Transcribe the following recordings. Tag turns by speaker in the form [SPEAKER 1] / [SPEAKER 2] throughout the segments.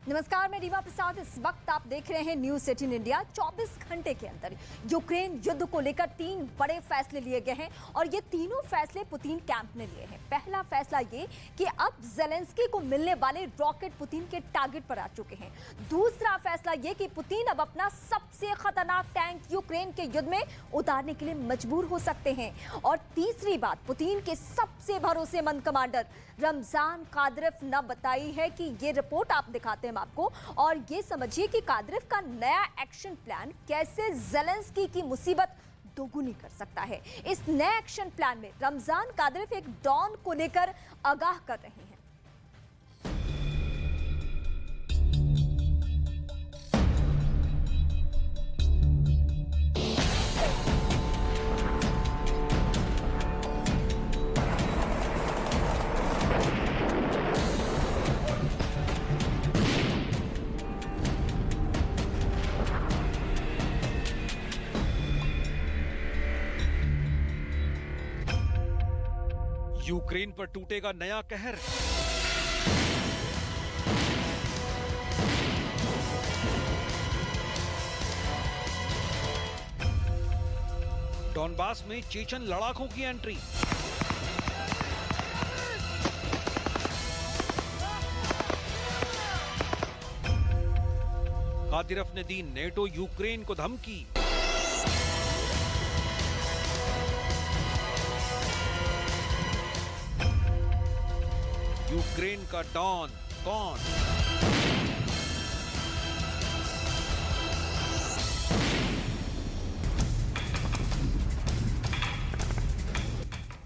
[SPEAKER 1] नमस्कार, मैं रीवा प्रसाद। इस वक्त आप देख रहे हैं न्यूज़ 18 इंडिया। 24 घंटे के अंदर यूक्रेन युद्ध को लेकर 3 बड़े फैसले लिए गए हैं और ये तीनों फैसले पुतिन कैंप ने लिए हैं। पहला फैसला ये कि अब जेलेंस्की को मिलने वाले रॉकेट पुतिन के टारगेट पर आ चुके हैं। दूसरा फैसला ये कि पुतिन अब अपना सबसे खतरनाक टैंक यूक्रेन के युद्ध में उतारने के लिए मजबूर हो सकते हैं। और तीसरी बात, पुतिन के सबसे भरोसेमंद कमांडर रमजान कादिरोव ने बताई है कि ये रिपोर्ट आप दिखाते हैं आपको, और ये समझिए कि कादिरोव का नया एक्शन प्लान कैसे जेलेंस्की की मुसीबत दोगुनी कर सकता है। इस नए एक्शन प्लान में रमजान कादिरोव एक डॉन को लेकर आगाह कर रहे हैं।
[SPEAKER 2] यूक्रेन पर टूटेगा नया कहर। डॉनबास में चेचन लड़ाकों की एंट्री। कादिरोव ने दी नेटो यूक्रेन को धमकी। यूक्रेन का डॉन कौन?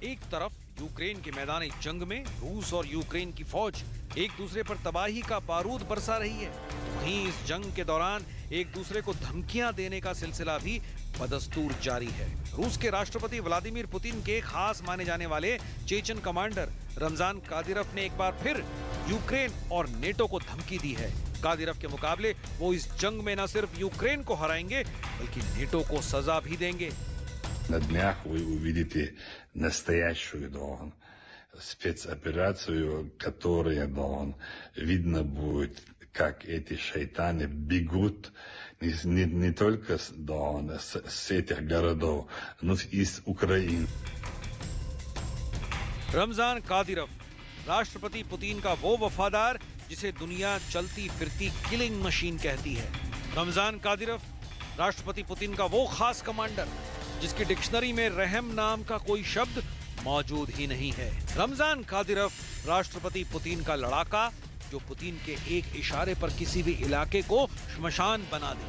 [SPEAKER 2] एक तरफ यूक्रेन के मैदानी जंग में रूस और यूक्रेन की फौज एक दूसरे पर तबाही का बारूद बरसा रही है, वहीं इस जंग के दौरान एक दूसरे को धमकियां देने का सिलसिला भी बदस्तूर जारी है। रूस के राष्ट्रपति व्लादिमीर पुतिन के खास माने जाने वाले चेचन कमांडर रमजान कादिरोव ने एक बार फिर यूक्रेन और नेटो को धमकी दी है। कादिरोव के मुकाबले वो इस जंग में न सिर्फ यूक्रेन को हराएंगे बल्कि नेटो को सजा भी देंगे।
[SPEAKER 3] На днях вы увидите настоящую Дон, спецоперацию, которая Дон. Видно будет, как эти шайтаны бегут не только с Дона, с этих городов, но и из Украины.
[SPEAKER 2] रमजान कादिरोव, राष्ट्रपति पुतिन का वो वफादार जिसे दुनिया चलती फिरती किलिंग मशीन कहती है। रमजान कादिरोव, राष्ट्रपति पुतिन का वो खास कमांडर जिसकी डिक्शनरी में रहम नाम का कोई शब्द मौजूद ही नहीं है। रमजान कादिरोव, राष्ट्रपति पुतिन का लड़ाका जो पुतिन के एक इशारे पर किसी भी इलाके को श्मशान बना दे।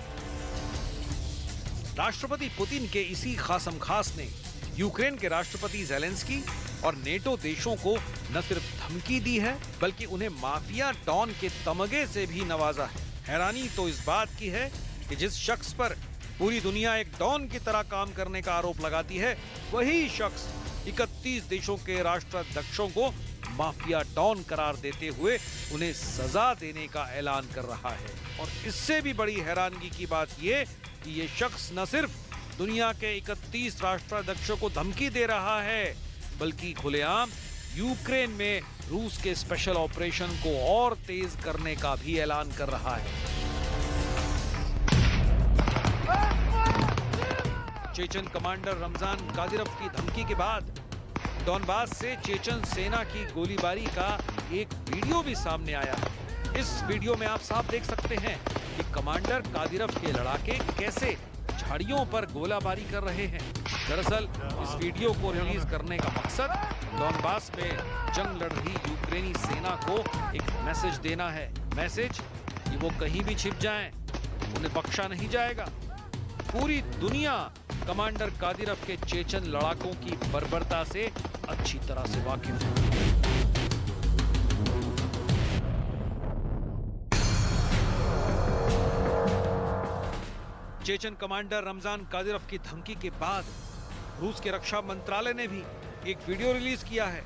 [SPEAKER 2] राष्ट्रपति पुतिन के इसी खासम खास ने यूक्रेन के राष्ट्रपति जेलेंस्की और नेटो देशों को न सिर्फ धमकी दी है बल्कि उन्हें माफिया डॉन के तमगे से भी नवाजा है। हैरानी तो इस बात की है कि जिस शख्स पर पूरी दुनिया एक डॉन की तरह काम करने का आरोप लगाती है, वही शख्स 31 देशों के राष्ट्राध्यक्षों को माफिया डॉन करार देते हुए उन्हें सजा देने का ऐलान कर रहा है। और इससे भी बड़ी हैरानगी की बात यह कि ये शख्स न सिर्फ दुनिया के 31 राष्ट्राध्यक्षों को धमकी दे रहा है बल्कि खुलेआम यूक्रेन में रूस के स्पेशल ऑपरेशन को और तेज करने का भी ऐलान कर रहा है। चेचन कमांडर रमजान कादिरोव की धमकी के बाद डॉनबास से चेचन सेना की गोलीबारी का एक वीडियो भी सामने आया है। इस वीडियो में आप साफ देख सकते हैं कि कमांडर कादिरोव के लड़ाके कैसे झाड़ियों पर गोलाबारी कर रहे हैं। दरअसल इस वीडियो को रिलीज करने का मकसद डॉनबास में जंग लड़ रही यूक्रेनी सेना को एक मैसेज देना है। मैसेज कि वो कहीं भी छिप जाएं, उन्हें बख्शा नहीं जाएगा। पूरी दुनिया कमांडर कादिरोव के चेचन लड़ाकों की बर्बरता से अच्छी तरह से वाकिफ है। चेचन कमांडर रमजान कादिरोव की धमकी के बाद रूस के रक्षा मंत्रालय ने भी एक वीडियो रिलीज किया है।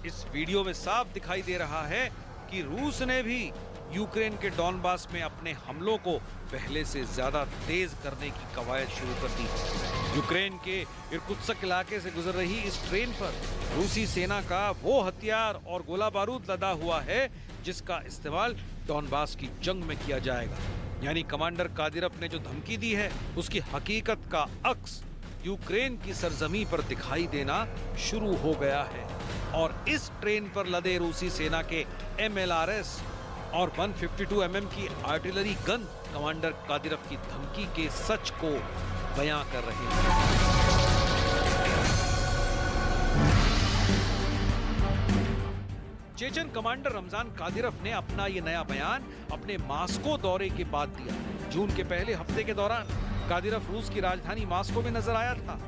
[SPEAKER 2] इस वीडियो में साफ दिखाई दे रहा है कि रूस ने भी यूक्रेन के डॉनबास में अपने हमलों को पहले से ज्यादा तेज करने की कवायद शुरू कर दी। यूक्रेन के इर्कुत्स्क इलाके से गुजर रही इस ट्रेन पर रूसी सेना का वो हथियार और गोला बारूद लदा हुआ है जिसका इस्तेमाल डॉनबास की जंग में किया जाएगा। यानी कमांडर कादिरव ने जो धमकी दी है उसकी हकीकत का अक्स यूक्रेन की सरजमी पर दिखाई देना शुरू हो गया है और इस ट्रेन पर लदे रूसी सेना के MLRS और 152 mm की आर्टिलरी गन कमांडर कादिरव की धमकी के सच को बयां कर रहे हैं। चेचन कमांडर रमजान कादिरव ने अपना ये नया बयान अपने मास्को दौरे के बाद दिया। जून के पहले हफ्ते के दौरान कादिरव रूस की राजधानी मास्को में नजर आया था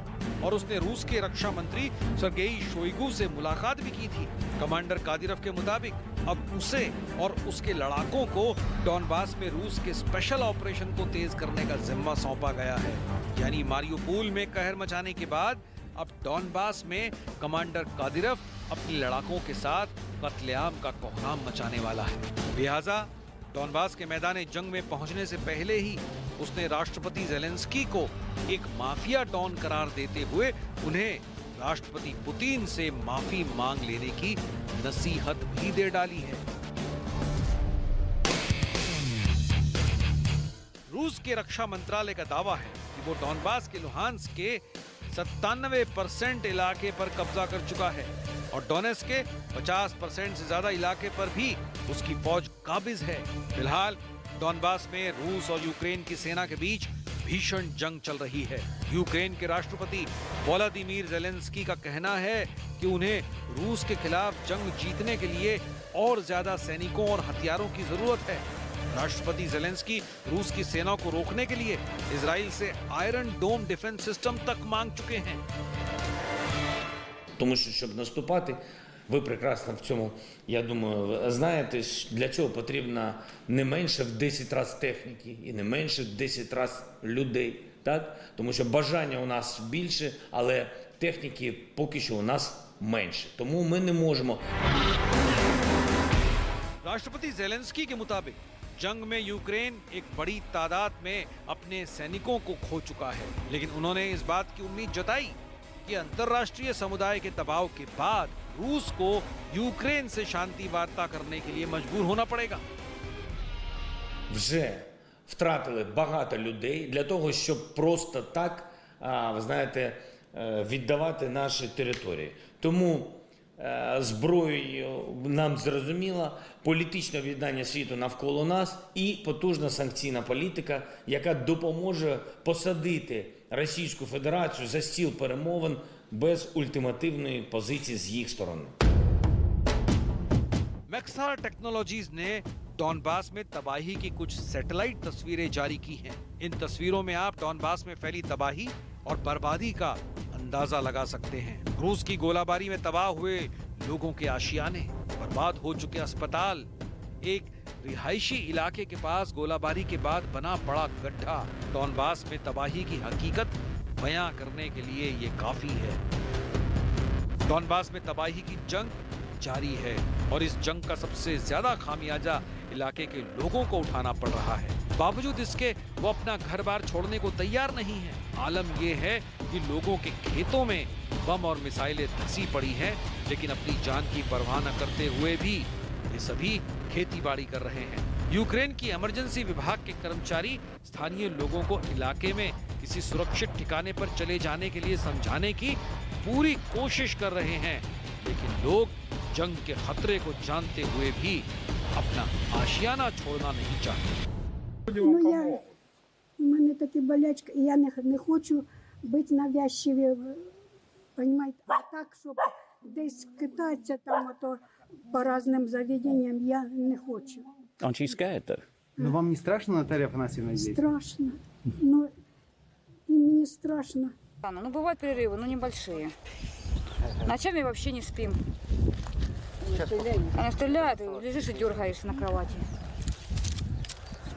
[SPEAKER 2] और उसने रूस के रक्षा मंत्री सर्गेई शोइगु से मुलाकात भी की थी। कमांडर कादिरव के मुताबिक अब उसे और उसके लड़ाकों को डॉनबास में रूस के स्पेशल ऑपरेशन को तेज करने का जिम्मा सौंपा गया है। यानी मारियोपोल में कहर मचाने के बाद अब डॉनबास में कमांडर कादिरव अपने लड़ाकों के साथ कत्लेआम का कोहराम मचाने वाला है। लिहाजा डॉनबास के मैदान जंग में पहुंचने से पहले ही उसने राष्ट्रपति ज़ेलेंस्की को एक माफिया डॉन करार देते हुए उन्हें राष्ट्रपति पुतिन से माफी मांग लेने की नसीहत भी दे डाली है। रूस के रक्षा मंत्रालय का दावा है कि वो डॉनबास के लुहांस्क के 97% इलाके पर कब्जा कर चुका है और डोनेट्स्क के 50% से ज्यादा इलाके पर भी उसकी फौज काबिज है। फिलहाल डॉनबास में रूस और यूक्रेन की सेना के बीच भीषण जंग चल रही है। यूक्रेन के राष्ट्रपति वोलोदिमीर ज़ेलेंस्की का कहना है कि उन्हें रूस के खिलाफ जंग जीतने के लिए और ज्यादा सैनिकों और हथियारों की जरूरत है। राष्ट्रपति ज़ेलेंस्की रूस की सेना को रोकने के लिए इजराइल से आयरन डोम डिफेंस सिस्टम तक मांग चुके हैं।
[SPEAKER 4] Тому що, щоб наступати, ви прекрасно в цьому, я думаю, знаєте, для цього потрібно не менше в 10 разів техніки і не менше в 10 разів людей. Так? Тому що бажання у нас більше, але техніки поки що у нас менше. Тому ми не можемо.
[SPEAKER 2] राष्ट्रपति ज़ेलेंस्की के मुताबिक जंग में यूक्रेन एक बड़ी तादाद में अपने सैनिकों को खो चुका है, लेकिन उन्होंने इस बात की उम्मीद जताई कि अंतर्राष्ट्रीय समुदाय के दबाव के बाद रूस को यूक्रेन से शांति वार्ता करने के लिए मजबूर होना पड़ेगा।
[SPEAKER 4] Вже втратили багато людей для того, щоб просто так, ви знаєте, віддавати наші території. Тому зброєю нам зрозуміло політичне об'єднання світу навколо нас і потужна санкційна політика, яка допоможе посадити Російську Федерацію за стіл перемовин без ультимативної позиції з їх сторони.
[SPEAKER 2] मैक्सार टेक्नोलॉजीज ने डॉनबास में तबाही की कुछ सैटेलाइट तस्वीरें जारी की हैं। इन तस्वीरों में आप डॉनबास में फैली तबाही और बर्बादी का अंदाजा लगा सकते हैं। रूस की गोलाबारी में तबाह हुए लोगों के आशियाने, बर्बाद हो चुके अस्पताल, एक रिहायशी इलाके के पास गोलाबारी के बाद बना बड़ा गड्ढा। डॉनबास में तबाही की हकीकत बयां करने के लिए ये काफी है। डॉनबास में तबाही की जंग जारी है और इस जंग का सबसे ज्यादा खामियाजा इलाके के लोगों को उठाना पड़ रहा है। बावजूद इसके वो अपना घर बार छोड़ने को तैयार नहीं है। आलम ये है कि लोगों के खेतों में बम और मिसाइलें धंसी पड़ी हैं, लेकिन अपनी जान की परवाह न करते हुए भी ये सभी खेती बाड़ी कर रहे हैं। यूक्रेन की इमरजेंसी विभाग के कर्मचारी स्थानीय लोगों को इलाके में किसी सुरक्षित ठिकाने पर चले जाने के लिए समझाने की पूरी कोशिश कर रहे हैं, लेकिन लोग जंग के खतरे को जानते हुए भी अपना आशियाना छोड़ना नहीं चाहते।
[SPEAKER 5] У мене такі болячки, і я не хочу бути навязчиві, понімаєте, а так, щоб десь китатися там ото по різним заведенням, я не хочу.
[SPEAKER 6] Aren't you scared though?
[SPEAKER 7] Но вам не страшно, Наталья Афанасьевна, здесь?
[SPEAKER 5] Страшно. Ну, і мені страшно.
[SPEAKER 8] Ну, бывают перерывы, но небольшие. Ночами вообще не спим. Они стреляют, и лежишь и дергаешься на кровати.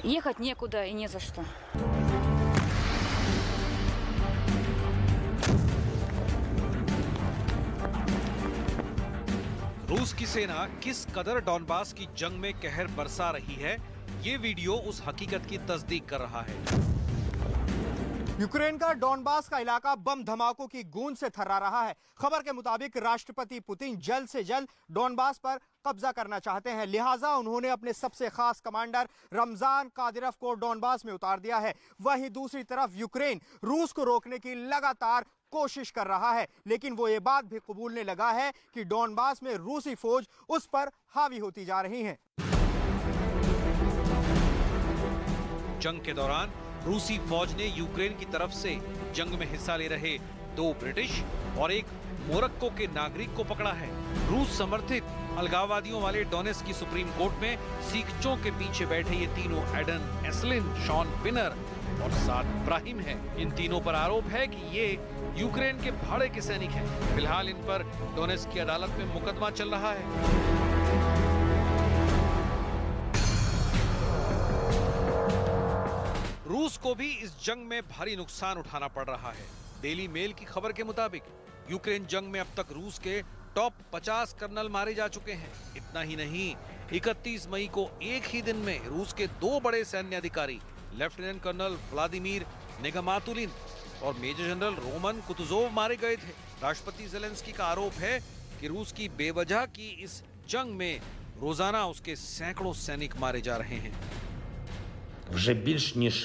[SPEAKER 8] Ехать некуда и не за что.
[SPEAKER 2] रूस की सेना किस कदर डॉनबास की जंग में कहर बरसा रही है, ये वीडियो उस हकीकत की तस्दीक कर रहा है।
[SPEAKER 6] यूक्रेन का डॉनबास का इलाका बम धमाकों की गूंज से थर्रा रहा है। खबर के मुताबिक राष्ट्रपति पुतिन जल्द से जल्द डॉनबास पर कब्जा करना चाहते हैं, लिहाजा उन्होंने अपने सबसे खास कमांडर रमजान कादिरव को डॉनबास में उतार दिया है। वहीं दूसरी तरफ यूक्रेन रूस को रोकने की लगातार कोशिश कर रहा है, लेकिन वो ये बात भी कबूलने लगा है कि डॉनबास में रूसी फौज उस पर हावी होती जा रही है।
[SPEAKER 2] जंग के दौरान रूसी फौज ने यूक्रेन की तरफ से जंग में हिस्सा ले रहे 2 ब्रिटिश और 1 मोरक्को के नागरिक को पकड़ा है। रूस समर्थित अलगाववादियों वाले डोनेट्स्क की सुप्रीम कोर्ट में सीखचों के पीछे बैठे ये तीनों एडन एस्लिन, शॉन पिनर और साद इब्राहिम है। इन तीनों पर आरोप है कि ये यूक्रेन के भाड़े के सैनिक हैं। फिलहाल इन पर डोनेट्स्क की अदालत में मुकदमा चल रहा है। रूस को भी इस जंग में भारी नुकसान उठाना पड़ रहा है। डेली मेल की खबर के मुताबिक यूक्रेन जंग में अब तक रूस के टॉप 50 कर्नल मारे जा चुके हैं। इतना ही नहीं, 31 मई को एक ही दिन में रूस के 2 बड़े सैन्य अधिकारी लेफ्टिनेंट कर्नल व्लादिमीर नेगमातुलिन और मेजर जनरल रोमन कुतुजोव मारे गए थे। राष्ट्रपति ज़ेलेंस्की का आरोप है कि रूस की बेवजह की इस जंग में रोजाना उसके सैकड़ों सैनिक मारे जा रहे हैं।
[SPEAKER 9] Вже більш ніж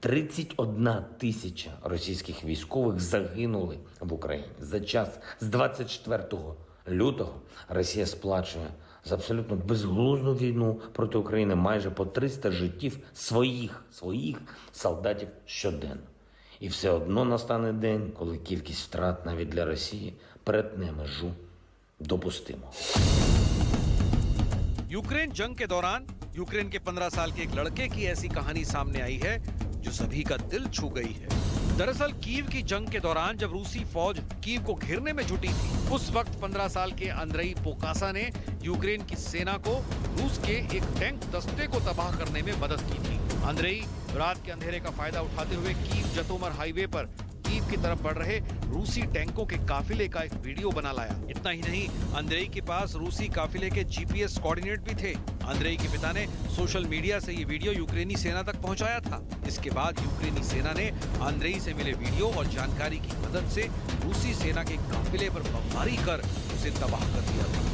[SPEAKER 9] 31 тисяча російських військових загинули в Україні. За час з 24 лютого Росія сплачує за абсолютно безглузду війну проти України майже по 300 життів своїх солдатів щоденно. І все одно настане день, коли кількість втрат навіть для Росії перетне межу допустимого.
[SPEAKER 2] यूक्रेन जंग के दौरान यूक्रेन के 15 साल के एक लड़के की ऐसी कहानी सामने आई है जो सभी का दिल छू गई है। दरअसल कीव की जंग के दौरान जब रूसी फौज कीव को घेरने में जुटी थी, उस वक्त 15 साल के अंद्रेई पोकासा ने यूक्रेन की सेना को रूस के एक टैंक दस्ते को तबाह करने में मदद की थी। अंद्रेई रात के अंधेरे का फायदा उठाते हुए कीव जतोमर हाईवे पर कीव की तरफ बढ़ रहे रूसी टैंकों के काफिले का एक वीडियो बना लाया। इतना ही नहीं, अंद्रेई के पास रूसी काफिले के जीपीएस कोऑर्डिनेट भी थे। अंद्रेई के पिता ने सोशल मीडिया से ये वीडियो यूक्रेनी सेना तक पहुंचाया था। इसके बाद यूक्रेनी सेना ने अंद्रेई से मिले वीडियो और जानकारी की मदद से रूसी सेना के काफिले पर बमबारी कर उसे तबाह कर दिया था।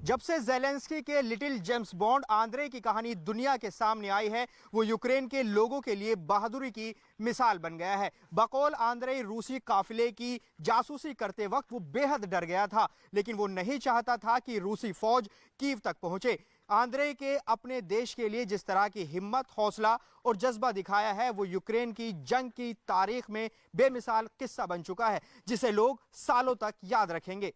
[SPEAKER 6] जब से ज़ेलेंस्की के लिटिल जेम्स बॉन्ड आंद्रे की कहानी दुनिया के सामने आई है, वो यूक्रेन के लोगों के लिए बहादुरी की मिसाल बन गया है। बकौल आंद्रे रूसी काफिले की जासूसी करते वक्त वो बेहद डर गया था, लेकिन वो नहीं चाहता था कि रूसी फौज कीव तक पहुंचे। आंद्रे के अपने देश के लिए जिस तरह की हिम्मत, हौसला और जज्बा दिखाया है, वो यूक्रेन की जंग की तारीख में बेमिसाल किस्सा बन चुका है, जिसे लोग सालों तक याद रखेंगे।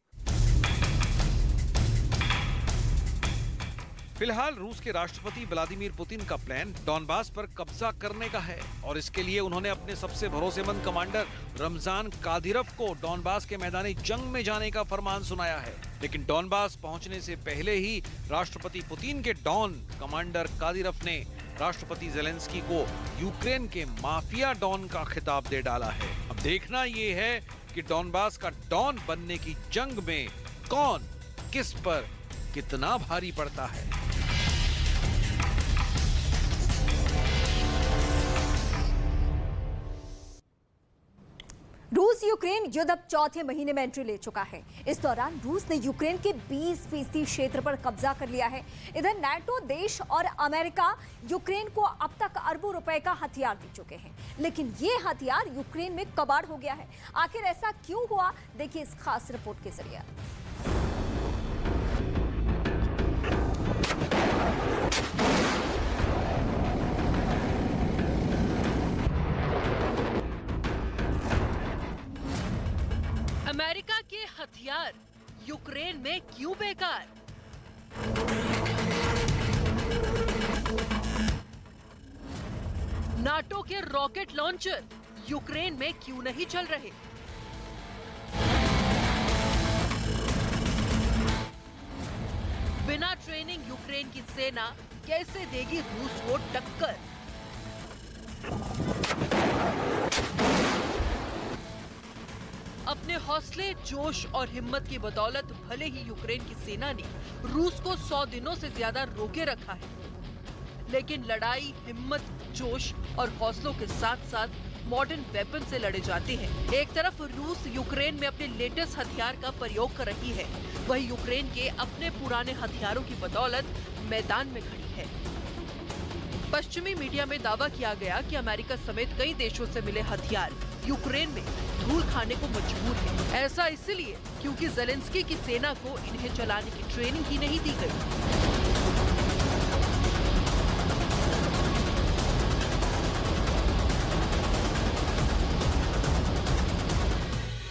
[SPEAKER 2] फिलहाल रूस के राष्ट्रपति व्लादिमीर पुतिन का प्लान डॉनबास पर कब्जा करने का है और इसके लिए उन्होंने अपने सबसे भरोसेमंद कमांडर रमजान कादिरव को डॉनबास के मैदानी जंग में जाने का फरमान सुनाया है। लेकिन डॉनबास पहुंचने से पहले ही राष्ट्रपति पुतिन के डॉन कमांडर कादिरव ने राष्ट्रपति ज़ेलेंस्की को यूक्रेन के माफिया डॉन का खिताब दे डाला है। अब देखना ये है कि डॉनबास का डॉन बनने की जंग में कौन किस पर कितना भारी पड़ता है।
[SPEAKER 1] रूस यूक्रेन युद्ध अब 4थे महीने में एंट्री ले चुका है। इस दौरान रूस ने यूक्रेन के 20% क्षेत्र पर कब्जा कर लिया है। इधर नाटो देश और अमेरिका यूक्रेन को अब तक अरबों रुपए का हथियार दे चुके हैं, लेकिन ये हथियार यूक्रेन में कबाड़ हो गया है। आखिर ऐसा क्यों हुआ, देखिए इस खास रिपोर्ट के जरिए।
[SPEAKER 10] अमेरिका के हथियार यूक्रेन में क्यों बेकार? नाटो के रॉकेट लॉन्चर यूक्रेन में क्यों नहीं चल रहे? बिना ट्रेनिंग यूक्रेन की सेना कैसे देगी रूस को टक्कर? अपने हौसले, जोश और हिम्मत की बदौलत भले ही यूक्रेन की सेना ने रूस को 100 दिनों से ज्यादा रोके रखा है, लेकिन लड़ाई हिम्मत, जोश और हौसलों के साथ साथ मॉडर्न वेपन से लड़े जाते हैं। एक तरफ रूस यूक्रेन में अपने लेटेस्ट हथियार का प्रयोग कर रही है, वहीं यूक्रेन के अपने पुराने हथियारों की बदौलत मैदान में खड़ी है। पश्चिमी मीडिया में दावा किया गया कि अमेरिका समेत कई देशों से मिले हथियार यूक्रेन में धूल खाने को मजबूर है। ऐसा इसलिए क्योंकि ज़ेलेंस्की की सेना को इन्हें चलाने की ट्रेनिंग ही नहीं दी गई।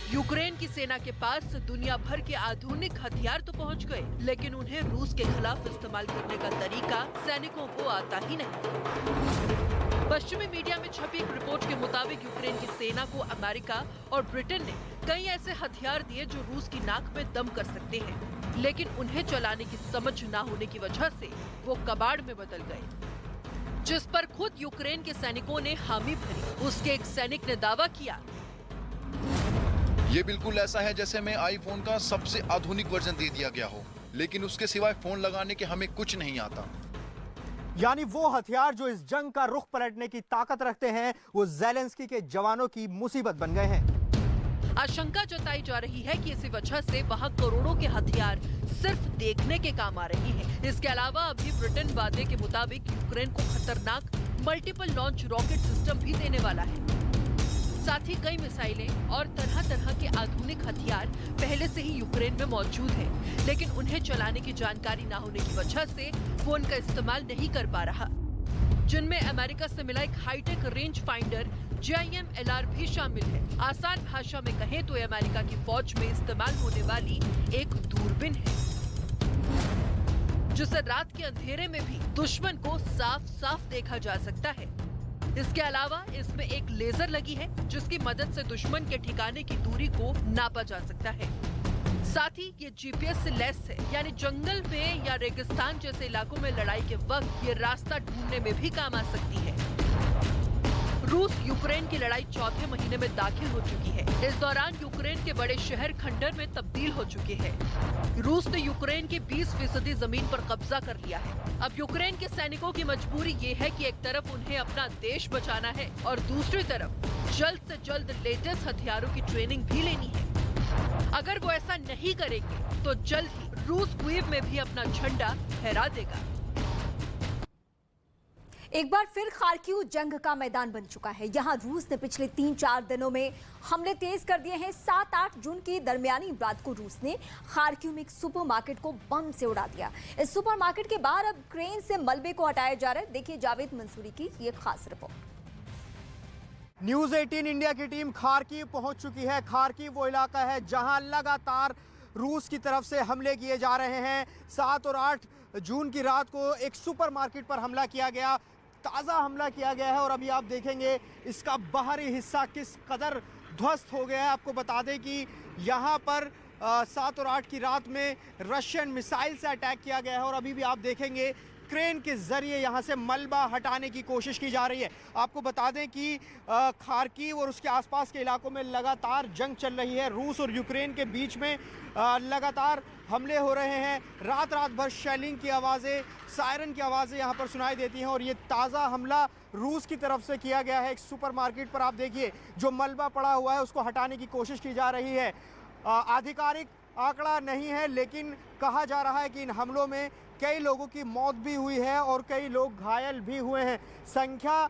[SPEAKER 10] यूक्रेन की सेना के पास दुनिया भर के आधुनिक हथियार तो पहुंच गए, लेकिन उन्हें रूस के खिलाफ इस्तेमाल करने का तरीका सैनिकों को आता ही नहीं। पश्चिमी मीडिया में छपी एक रिपोर्ट के मुताबिक यूक्रेन की सेना को अमेरिका और ब्रिटेन ने कई ऐसे हथियार दिए जो रूस की नाक में दम कर सकते हैं, लेकिन उन्हें चलाने की समझ न होने की वजह से वो कबाड़ में बदल गए, जिस पर खुद यूक्रेन के सैनिकों ने हामी भरी। उसके एक सैनिक ने दावा किया,
[SPEAKER 11] ये बिल्कुल ऐसा है जैसे में आईफोन का सबसे आधुनिक वर्जन दे दिया गया हो, लेकिन उसके सिवाय फोन लगाने के हमें कुछ नहीं आता।
[SPEAKER 6] यानी वो हथियार जो इस जंग का रुख पलटने की ताकत रखते हैं, वो ज़ेलेंस्की के जवानों की मुसीबत बन गए हैं।
[SPEAKER 10] आशंका जताई जा रही है कि इसी वजह से वहां करोड़ों के हथियार सिर्फ देखने के काम आ रहे हैं। इसके अलावा अभी ब्रिटेन वादे के मुताबिक यूक्रेन को खतरनाक मल्टीपल लॉन्च रॉकेट सिस्टम भी देने वाला है। साथ ही कई मिसाइलें और तरह तरह के आधुनिक हथियार पहले से ही यूक्रेन में मौजूद हैं, लेकिन उन्हें चलाने की जानकारी न होने की वजह से वो उनका इस्तेमाल नहीं कर पा रहा, जिनमें अमेरिका से मिला एक हाईटेक रेंज फाइंडर JIM-LR भी शामिल है। आसान भाषा में कहें तो ये अमेरिका की फौज में इस्तेमाल होने वाली एक दूरबीन है, जिसे रात के अंधेरे में भी दुश्मन को साफ साफ देखा जा सकता है। इसके अलावा इसमें एक लेजर लगी है, जिसकी मदद से दुश्मन के ठिकाने की दूरी को नापा जा सकता है। साथ ही ये GPS से लैस है, यानी जंगल में या रेगिस्तान जैसे इलाकों में लड़ाई के वक्त ये रास्ता ढूंढने में भी काम आ सकती है। रूस यूक्रेन की लड़ाई चौथे महीने में दाखिल हो चुकी है। इस दौरान यूक्रेन के बड़े शहर खंडर में तब्दील हो चुके हैं। रूस ने यूक्रेन की 20% जमीन पर कब्जा कर लिया है। अब यूक्रेन के सैनिकों की मजबूरी ये है कि एक तरफ उन्हें अपना देश बचाना है और दूसरी तरफ जल्द से जल्द लेटेस्ट हथियारों की ट्रेनिंग भी लेनी है। अगर वो ऐसा नहीं करेंगे तो जल्द ही रूस कीव में भी अपना झंडा फहरा देगा।
[SPEAKER 1] एक बार फिर खार्किव जंग का मैदान बन चुका है। यहां रूस ने पिछले 3-4 दिनों में हमले तेज कर दिए हैं। 7-8 जून की दरमियानी रात को रूस ने खार्किव में एक सुपरमार्केट को बम से उड़ा दिया। इस सुपरमार्केट के बाहर अब क्रेन से मलबे को हटाया जा रहा है। देखिए जावेद मंसूरी की ये खास रिपोर्ट।
[SPEAKER 6] न्यूज़ 18 इंडिया की टीम खार्किव पहुंच चुकी है। खार्किव वो इलाका है जहां लगातार रूस की तरफ से हमले किए जा रहे हैं। 7 और 8 जून की रात को एक सुपरमार्केट पर हमला किया गया, ताज़ा हमला किया गया है और अभी आप देखेंगे इसका बाहरी हिस्सा किस कदर ध्वस्त हो गया है। आपको बता दें कि यहाँ पर 7 और 8 की रात में रशियन मिसाइल से अटैक किया गया है और अभी भी आप देखेंगे क्रेन के जरिए यहाँ से मलबा हटाने की कोशिश की जा रही है। आपको बता दें कि खार्किव और उसके आसपास के इलाकों में लगातार जंग चल रही है। रूस और यूक्रेन के बीच में लगातार हमले हो रहे हैं। रात भर शेलिंग की आवाज़ें, सायरन की आवाज़ें यहाँ पर सुनाई देती हैं और ये ताज़ा हमला रूस की तरफ से किया गया है। एक सुपरमार्केट पर आप देखिए जो मलबा पड़ा हुआ है उसको हटाने की कोशिश की जा रही है। आधिकारिक आंकड़ा नहीं है, लेकिन कहा जा रहा है कि इन हमलों में कई लोगों की मौत भी हुई है और कई लोग घायल भी हुए हैं। संख्या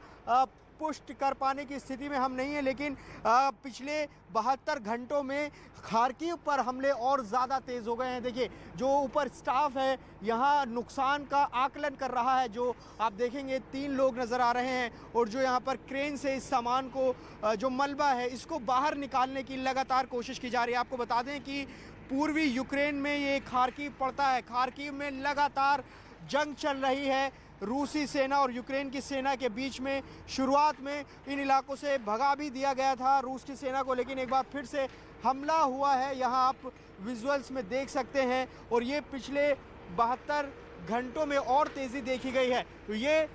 [SPEAKER 6] पुष्ट कर पाने की स्थिति में हम नहीं है, लेकिन पिछले 72 घंटों में खार्किव पर हमले और ज़्यादा तेज़ हो गए हैं। देखिए जो ऊपर स्टाफ है यहाँ नुकसान का आकलन कर रहा है। जो आप देखेंगे 3 लोग नज़र आ रहे हैं और जो यहाँ पर क्रेन से इस सामान को जो मलबा है इसको बाहर निकालने की लगातार कोशिश की जा रही है। आपको बता दें कि पूर्वी यूक्रेन में ये खार्किव पड़ता है। खार्किव में लगातार जंग चल रही है रूसी सेना और यूक्रेन की सेना के बीच में। शुरुआत में इन इलाकों से भगा भी दिया गया था रूस की सेना को, लेकिन एक बार फिर से हमला हुआ है। यहाँ आप विजुअल्स में देख सकते हैं और ये पिछले 72 घंटों में और तेज़ी देखी गई है। तो ये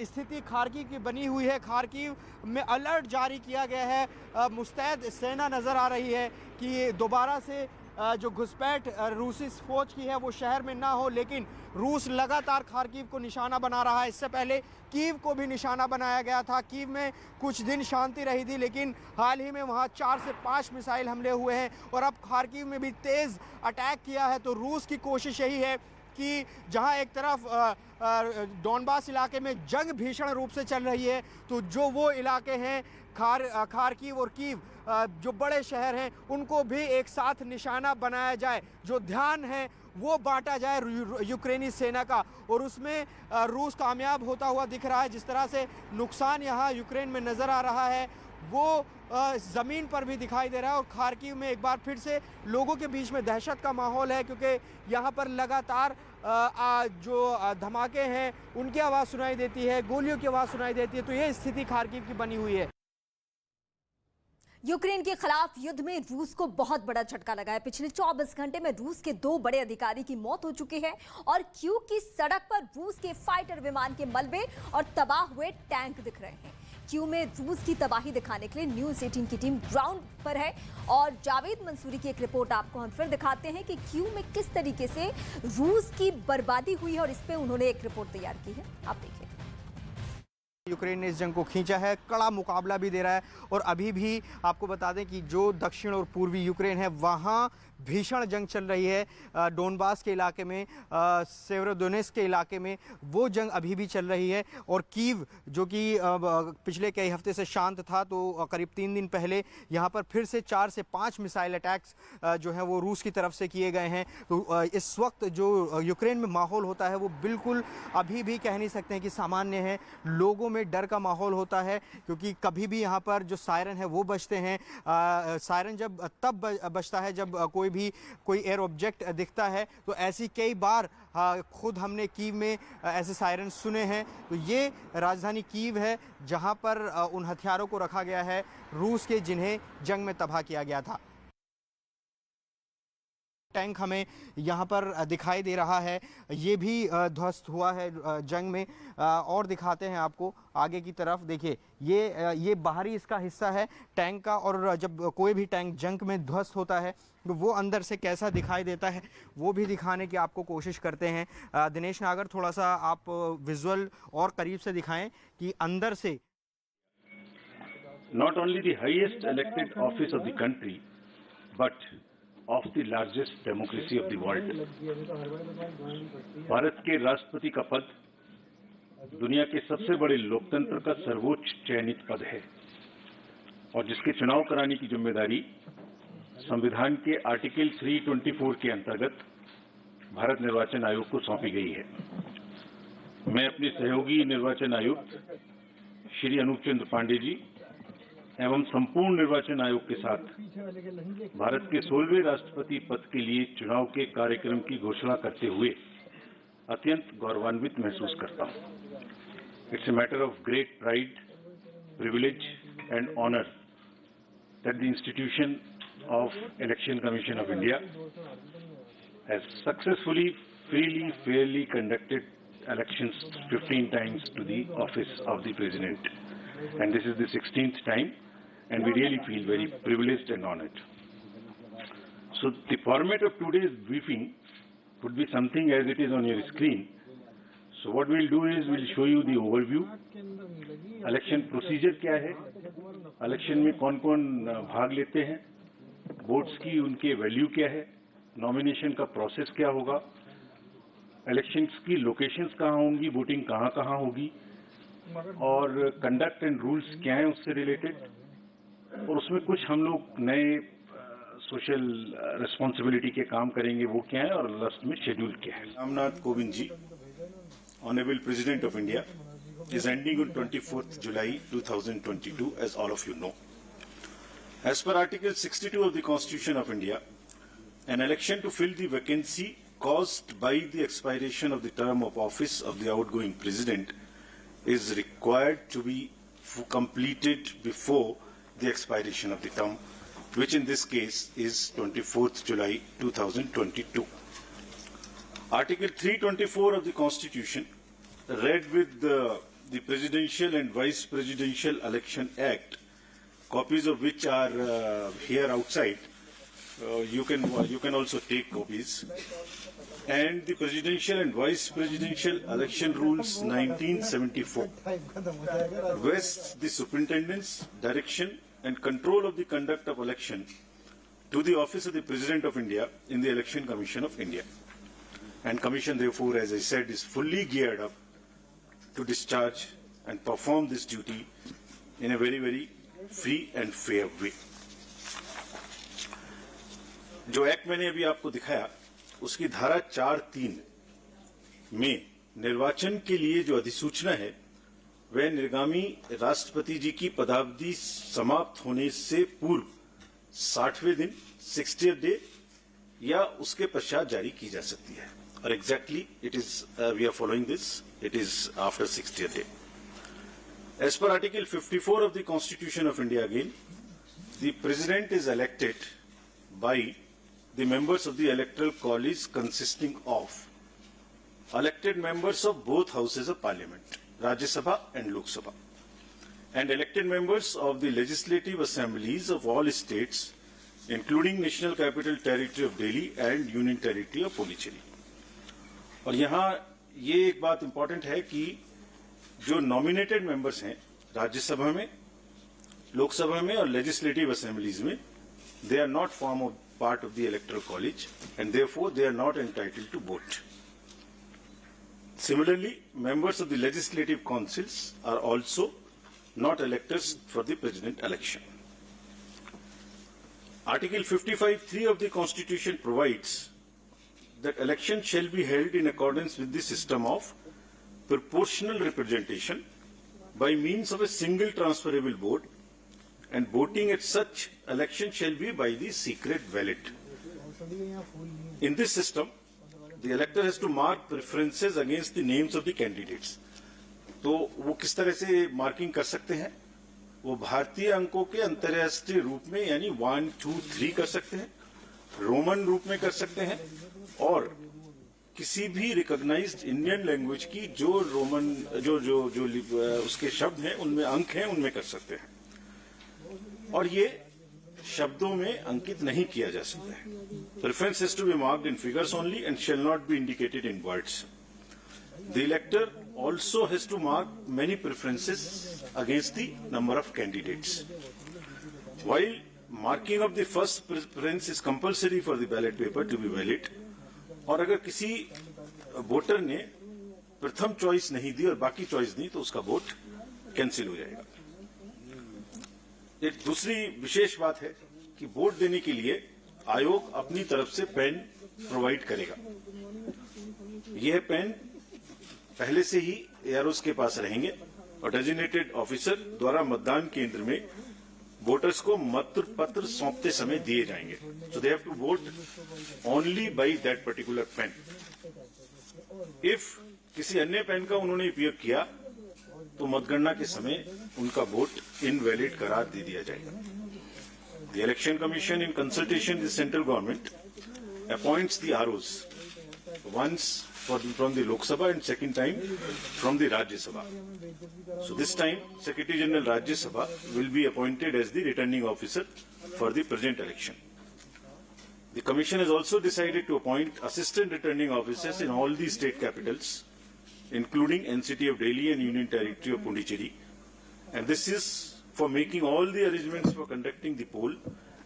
[SPEAKER 6] स्थिति खार्किव की बनी हुई है। खार्किव में अलर्ट जारी किया गया है। मुस्तैद सेना नज़र आ रही है कि दोबारा से जो घुसपैठ रूसी फौज की है वो शहर में ना हो, लेकिन रूस लगातार खार्किव को निशाना बना रहा है। इससे पहले कीव को भी निशाना बनाया गया था। कीव में कुछ दिन शांति रही थी, लेकिन हाल ही में वहाँ 4 से 5 मिसाइल हमले हुए हैं और अब खार्किव में भी तेज़ अटैक किया है। तो रूस की कोशिश यही है कि जहां एक तरफ डोनबास इलाके में जंग भीषण रूप से चल रही है, तो जो वो इलाके हैं खार्किव और कीव जो बड़े शहर हैं उनको भी एक साथ निशाना बनाया जाए, जो ध्यान है वो बांटा जाए यूक्रेनी सेना का, और उसमें रूस कामयाब होता हुआ दिख रहा है। जिस तरह से नुकसान यहाँ यूक्रेन में नज़र आ रहा है वो ज़मीन पर भी दिखाई दे रहा है। और खार्किव में एक बार फिर से लोगों के बीच में दहशत का माहौल है, क्योंकि यहाँ पर लगातार जो धमाके हैं उनकी आवाज़ सुनाई देती है, गोलियों की आवाज़ सुनाई देती है। तो ये स्थिति खार्किव की बनी हुई है।
[SPEAKER 1] यूक्रेन के खिलाफ युद्ध में रूस को बहुत बड़ा झटका लगा है। पिछले 24 घंटे में रूस के 2 बड़े अधिकारी की मौत हो चुकी है और कीव की सड़क पर रूस के फाइटर विमान के मलबे और तबाह हुए टैंक दिख रहे हैं। कीव में रूस की तबाही दिखाने के लिए न्यूज़ 18 की टीम ग्राउंड पर है और जावेद मंसूरी की एक रिपोर्ट आपको हम फिर दिखाते हैं कि कीव में किस तरीके से रूस की बर्बादी हुई है और इस पे उन्होंने एक रिपोर्ट तैयार की है। आप देखिए।
[SPEAKER 6] यूक्रेन ने इस जंग को खींचा है, कड़ा मुकाबला भी दे रहा है और अभी भी आपको बता दें कि जो दक्षिण और पूर्वी यूक्रेन है वहाँ भीषण जंग चल रही है। डोनबास के इलाके में, सेवेरोडोनेस्क के इलाके में वो जंग अभी भी चल रही है। और कीव जो कि पिछले कई हफ्ते से शांत था, तो करीब 3 दिन पहले यहाँ पर फिर से 4 से 5 मिसाइल अटैक्स जो हैं वो रूस की तरफ से किए गए हैं। तो इस वक्त जो यूक्रेन में माहौल होता है वो बिल्कुल अभी भी कह नहीं सकते हैं कि सामान्य है। लोगों में डर का माहौल होता है, क्योंकि कभी भी यहाँ पर जो सायरन है वो बजते हैं। सायरन जब तब बजता है जब कोई एयर ऑब्जेक्ट दिखता है। तो ऐसी कई बार खुद हमने कीव में ऐसे सायरन सुने हैं। तो ये राजधानी कीव है जहाँ पर उन हथियारों को रखा गया है रूस के, जिन्हें जंग में तबाह किया गया था। टैंक हमें यहाँ पर दिखाई दे रहा है, ये भी ध्वस्त हुआ है जंग में। और दिखाते हैं आपको आगे की तरफ। देखिए ये बाहरी इसका हिस्सा है टैंक का, और जब कोई भी टैंक जंग में ध्वस्त होता है तो वो अंदर से कैसा दिखाई देता है वो भी दिखाने की आपको कोशिश करते हैं। दिनेश नागर, थोड़ा सा आप विजुअल और करीब से दिखाएं कि अंदर से।
[SPEAKER 12] Not only the highest elected office of the country, but of the largest democracy of the world. Bharat के राष्ट्रपति का पद दुनिया के सबसे बड़े लोकतंत्र का सर्वोच्च चयनित पद है और जिसके चुनाव कराने की जिम्मेदारी संविधान के आर्टिकल 324 के अंतर्गत भारत निर्वाचन आयोग को सौंपी गई है। मैं अपने सहयोगी निर्वाचन आयुक्त श्री अनूप चंद्र पांडे जी एवं संपूर्ण निर्वाचन आयोग के साथ भारत के 16वें राष्ट्रपति पद के लिए चुनाव के कार्यक्रम की घोषणा करते हुए अत्यंत गौरवान्वित महसूस करता हूं। It's a matter of great pride, privilege and honor that the institution of Election Commission of India has successfully, freely, fairly conducted elections 15 times to the office of the President. And this is the 16th time, and we really feel very privileged and honored. So the format of today's briefing would be something as it is on your screen. So what we'll do is we'll show you the overview, election procedure क्या है, election में कौन-कौन भाग लेते हैं, votes की उनके value क्या है, नॉमिनेशन का प्रोसेस क्या होगा, इलेक्शंस की लोकेशंस कहाँ होंगी, वोटिंग कहाँ होगी और कंडक्ट एंड रूल्स क्या हैं उससे रिलेटेड, और उसमें कुछ हम लोग नए सोशल रिस्पॉन्सिबिलिटी के काम करेंगे वो क्या है और लास्ट में शेड्यूल क्या है।
[SPEAKER 13] Ramnath Kovind ji, Honorable President of India, is ending on 24th July 2022, as all of you know. As per Article 62 of the Constitution of India, an election to fill the vacancy caused by the expiration of the term of office of the outgoing President is required to be completed before the expiration of the term, which in this case is 24th July 2022. Article 324 of the Constitution, read with the Presidential and Vice Presidential Election Act, copies of which are here outside, you can also take copies. And the Presidential and Vice Presidential Election Rules 1974 vests the superintendence, direction and control of the conduct of election to the Office of the President of India in the Election Commission of India. And Commission, therefore, as I said, is fully geared up to discharge and perform this duty in a very, very free and fair way. जो act मैंने अभी आपको दिखाया उसकी धारा 4(3) में निर्वाचन के लिए जो अधिसूचना है वह निर्गामी राष्ट्रपति जी की पदावधि समाप्त होने से पूर्व 60वें दिन 60th डे या उसके पश्चात जारी की जा सकती है और exactly it is we are following this it is after 60th day. As per Article 54 of the Constitution of India again, the President is elected by the members of the Electoral College consisting of elected members of both houses of Parliament, Rajya Sabha and Lok Sabha, and elected members of the legislative assemblies of all states, including National Capital Territory of Delhi and Union Territory of Pondicherry. और यहाँ ये एक बात important है कि जो nominated members हैं राज्यसभा में, लोकसभा में और लेजिस्लेटिव असेंबलीज में, they are not form part of the electoral college and therefore they are not entitled to vote. Similarly, members of the legislative councils are also not electors for the president election. Article 55(3) of the Constitution provides that election shall be held in accordance with the system of proportional representation by means of a single transferable vote, and voting at such election shall be by the secret ballot. In this system, the elector has to mark preferences against the names of the candidates. तो वो किस तरह से marking कर सकते हैं? वो भारतीय अंकों के अंतर्राष्ट्रीय रूप में यानी 1, 2, 3 कर सकते हैं, रोमन रूप में कर सकते हैं और किसी भी रिकॉग्नाइज्ड इंडियन लैंग्वेज की जो रोमन जो उसके शब्द हैं उनमें अंक हैं उनमें कर सकते हैं और ये शब्दों में अंकित नहीं किया जा सकता है. Preference has to be marked in figures only and shall not be indicated in words. The elector also has to mark many preferences against the number of candidates. While marking of the first preference is compulsory for the ballot paper to be valid, और अगर किसी voter ने प्रथम choice नहीं दी और बाकी choice दी तो उसका वोट कैंसिल हो जाएगा. एक दूसरी विशेष बात है कि वोट देने के लिए आयोग अपनी तरफ से पेन प्रोवाइड करेगा. यह पेन पहले से ही एआरओस के पास रहेंगे और डेजिग्नेटेड ऑफिसर द्वारा मतदान केंद्र में वोटर्स को मत पत्र सौंपते समय दिए जाएंगे. So they have to vote only by that particular pen. If किसी अन्य पेन का उन्होंने उपयोग किया तो मतगणना के समय उनका वोट इनवैलिड करार दे दिया जाएगा. The Election Commission, in consultation with the central government, appoints the ROs once from the Lok Sabha and second time from the Rajya Sabha. So this time, Secretary General Rajya Sabha will be appointed as the returning officer for the present election. The Commission has also decided to appoint assistant returning officers in all the state capitals, including NCT of Delhi and Union Territory of Pondicherry, and this is for making all the arrangements for conducting the poll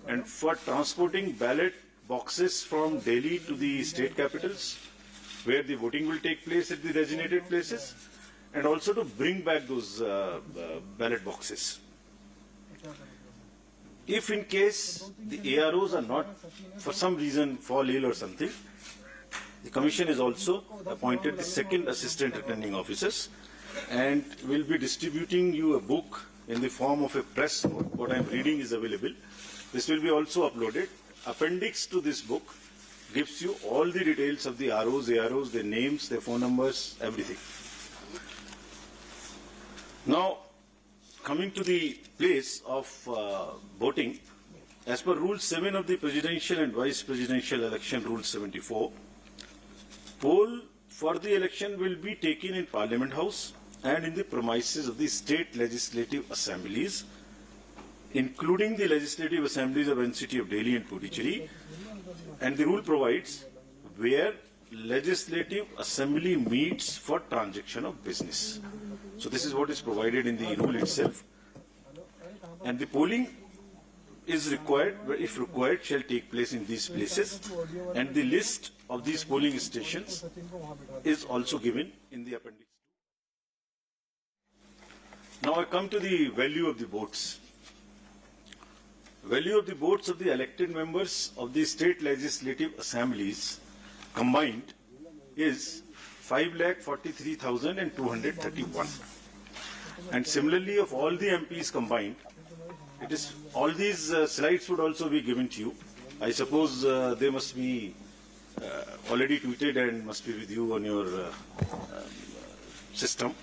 [SPEAKER 13] and for transporting ballot boxes from Delhi to the state capitals where the voting will take place at the designated places, and also to bring back those ballot boxes. If in case the AROs are not, for some reason, fall ill or something, the Commission has also appointed the second assistant returning officers and will be distributing you a book in the form of a press note. What I am reading is available. This will be also uploaded. Appendix to this book gives you all the details of the ROs, AROs, their names, their phone numbers, everything. Now, coming to the place of voting, as per Rule 7 of the Presidential and Vice Presidential Election Rule 74, poll for the election will be taken in Parliament House and in the premises of the state legislative assemblies including the legislative assemblies of NCT of Delhi and Puducherry, and the rule provides where legislative assembly meets for transaction of business. So this is what is provided in the rule itself. And the polling is required, if required, shall take place in these places. And the list of these polling stations is also given in the appendix. Now I come to the value of the votes. Value of the votes of the elected members of the state legislative assemblies combined is 5,43,231. And similarly, of all the MPs combined, it is all these slides would also be given to you. I suppose they must be already tweeted and must be with you on your system.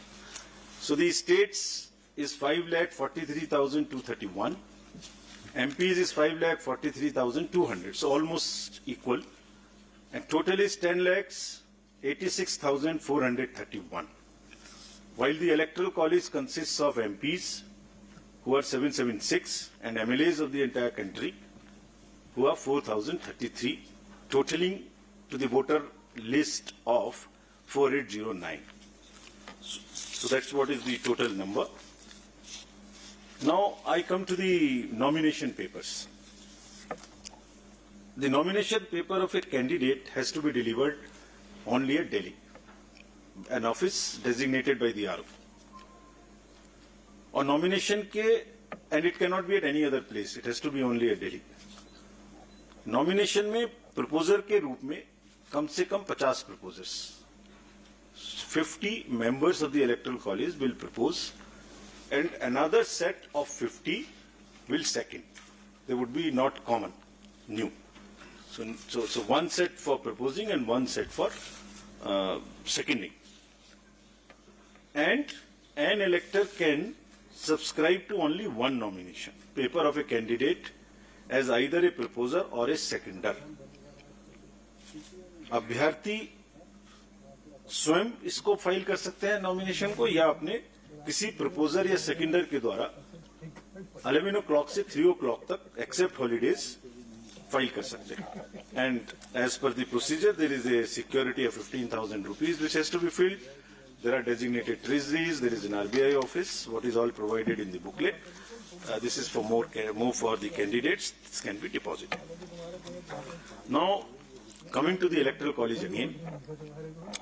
[SPEAKER 13] So the states is 5,43,231. MPs is 5,43,200. So almost equal. And total is 10,86,431. While the electoral college consists of MPs, who are 776, and MLAs of the entire country, who are 4,033, totaling to the voter list of 4809. So that's what is the total number. Now I come to the nomination papers. The nomination paper of a candidate has to be delivered only at Delhi, an office designated by the RO. और nomination के, and it cannot be at any other place, it has to be only at Delhi. Nomination में proposer के रूप में कम से कम 50 proposers, 50 members of the electoral college will propose, and another set of 50 will second. They would be not common, new. So one set for proposing and one set for seconding. And an elector can subscribe to only one nomination paper of a candidate as either a proposer or a seconder. अभ्यर्थी स्वयं इसको file कर सकते हैं nomination को, या अपने किसी प्रपोजर या सेकेंडर के द्वारा 11 o'clock से 3 o'clock तक एक्सेप्ट हॉलीडेज फाइल कर सकते हैं. And as per the procedure there is a security of 15,000 rupees which has to be filled. There are designated treasuries, there is an RBI office, what is all provided in the booklet. This is for more for the candidates, this can be deposited. Now, coming to the electoral college again,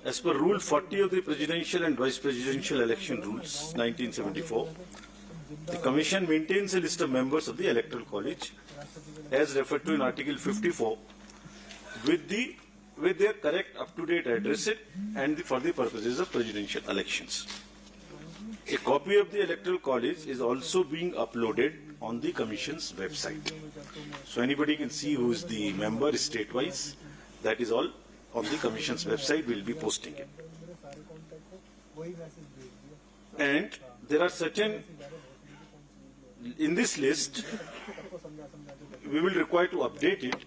[SPEAKER 13] as per Rule 40 of the Presidential and Vice Presidential Election Rules, 1974, the Commission maintains a list of members of the electoral college, as referred to in Article 54, with their correct up-to-date address and for the purposes of presidential elections. A copy of the electoral college is also being uploaded on the Commission's website. So anybody can see who is the member state-wise. That is all on the Commission's website. We'll be posting it. And there are certain, in this list, we will require to update it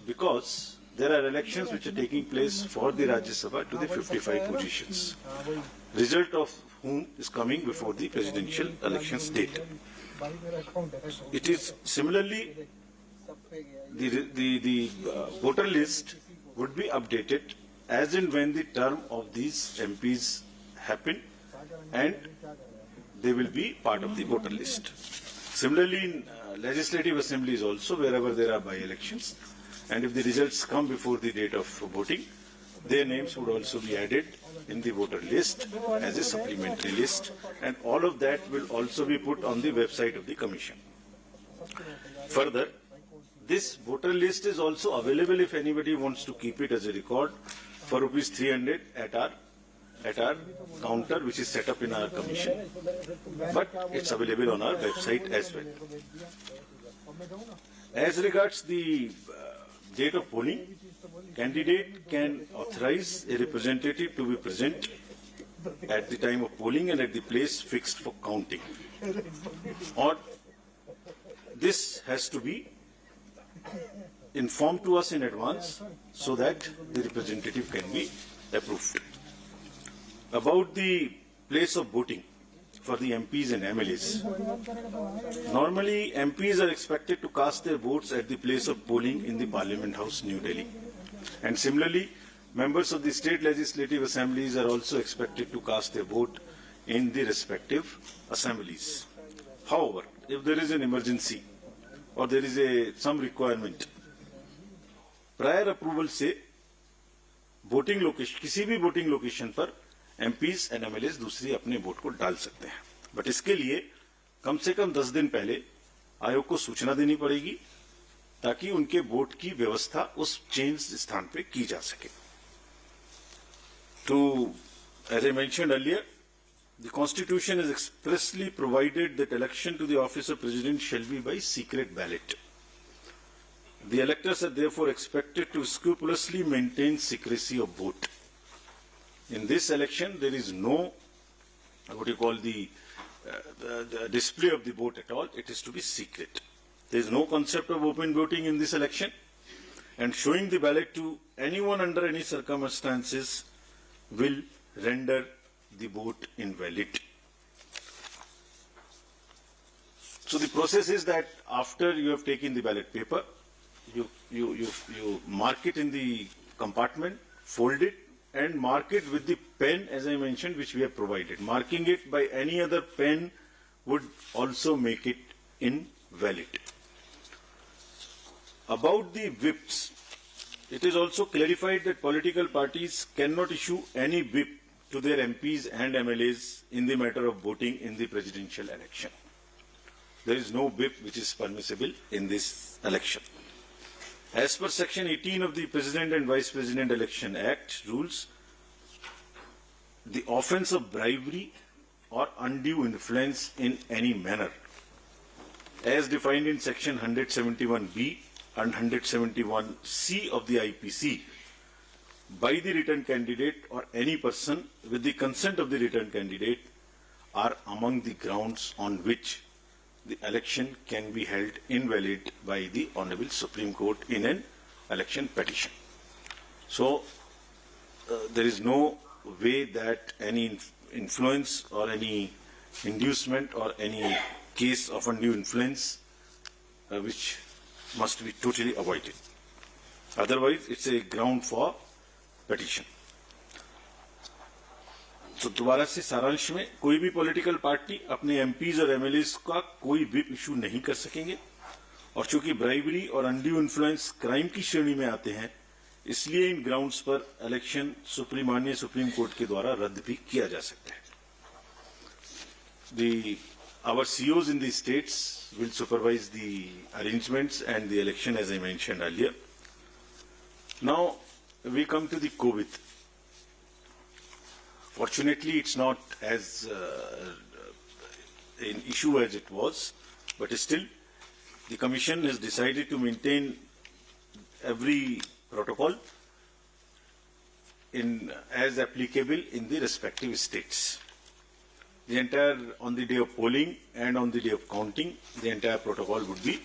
[SPEAKER 13] because there are elections which are taking place for the Rajya Sabha to the 55 positions, result of whom is coming before the presidential elections date. It is similarly, the voter list would be updated as and when the term of these MPs happen, and they will be part of the voter list. Similarly, in legislative assemblies also, wherever there are by-elections, and if the results come before the date of voting, their names would also be added in the voter list as a supplementary list, and all of that will also be put on the website of the Commission. Further, this voter list is also available if anybody wants to keep it as a record for rupees 300 at our counter, which is set up in our Commission, but it's available on our website as well. As regards the date of polling, candidate can authorize a representative to be present at the time of polling and at the place fixed for counting. Or this has to be informed to us in advance so that the representative can be approved. About the place of voting, for the MPs and MLAs. Normally, MPs are expected to cast their votes at the place of polling in the Parliament House, New Delhi. And similarly, members of the state legislative assemblies are also expected to cast their vote in the respective assemblies. However, if there is an emergency or there is some requirement, prior approval से voting location किसी भी voting location पर MPs and MLAs दूसरी अपने vote को डाल सकते हैं, बट इसके लिए कम से कम 10 दिन पहले आयोग को सूचना देनी पड़ेगी ताकि उनके वोट की व्यवस्था उस चेंज स्थान पे की जा सके. तो as I mentioned earlier, the Constitution has expressly provided that election to the office of President shall be by secret ballot. The electors are therefore expected to scrupulously maintain secrecy of vote. In this election, there is no, what you call the display of the vote at all. It is to be secret. There is no concept of open voting in this election, and showing the ballot to anyone under any circumstances will render the vote invalid. So the process is that after you have taken the ballot paper, you mark it in the compartment, fold it, and mark it with the pen, as I mentioned, which we have provided. Marking it by any other pen would also make it invalid. About the whips, it is also clarified that political parties cannot issue any whip to their MPs and MLAs in the matter of voting in the presidential election. There is no whip which is permissible in this election. As per Section 18 of the President and Vice President Election Act rules, the offence of bribery or undue influence in any manner, as defined in Section 171B and 171C of the IPC, by the returned candidate or any person with the consent of the returned candidate, are among the grounds on which the election can be held invalid by the Honorable Supreme Court in an election petition. So, there is no way that any influence or any inducement or any case of undue influence which must be totally avoided. Otherwise, it's a ground for petition. तो दोबारा से सारांश में, कोई भी political party अपने MPs और MLAs का कोई व्हिप इशू नहीं कर सकेंगे, और चूंकि ब्राइबरी और अनड्यू इन्फ्लुएंस क्राइम की श्रेणी में आते हैं, इसलिए इन ग्राउंड्स पर इलेक्शन माननीय सुप्रीम कोर्ट के द्वारा रद्द भी किया जा सकता है. Our COs in the states will supervise the arrangements and the election, as I mentioned earlier. Now we come to the COVID. Fortunately, it's not as an issue as it was, but still, the Commission has decided to maintain every protocol as applicable in the respective states. The entire, on the day of polling and on the day of counting, the entire protocol would be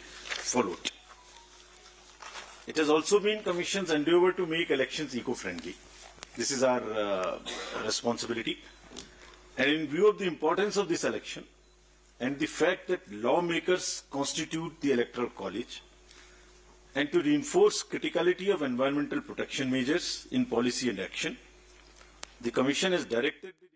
[SPEAKER 13] followed. It has also been Commission's endeavour to make elections eco-friendly. This is our responsibility. And in view of the importance of this election and the fact that lawmakers constitute the Electoral College, and to reinforce criticality of environmental protection measures in policy and action, the Commission has directed the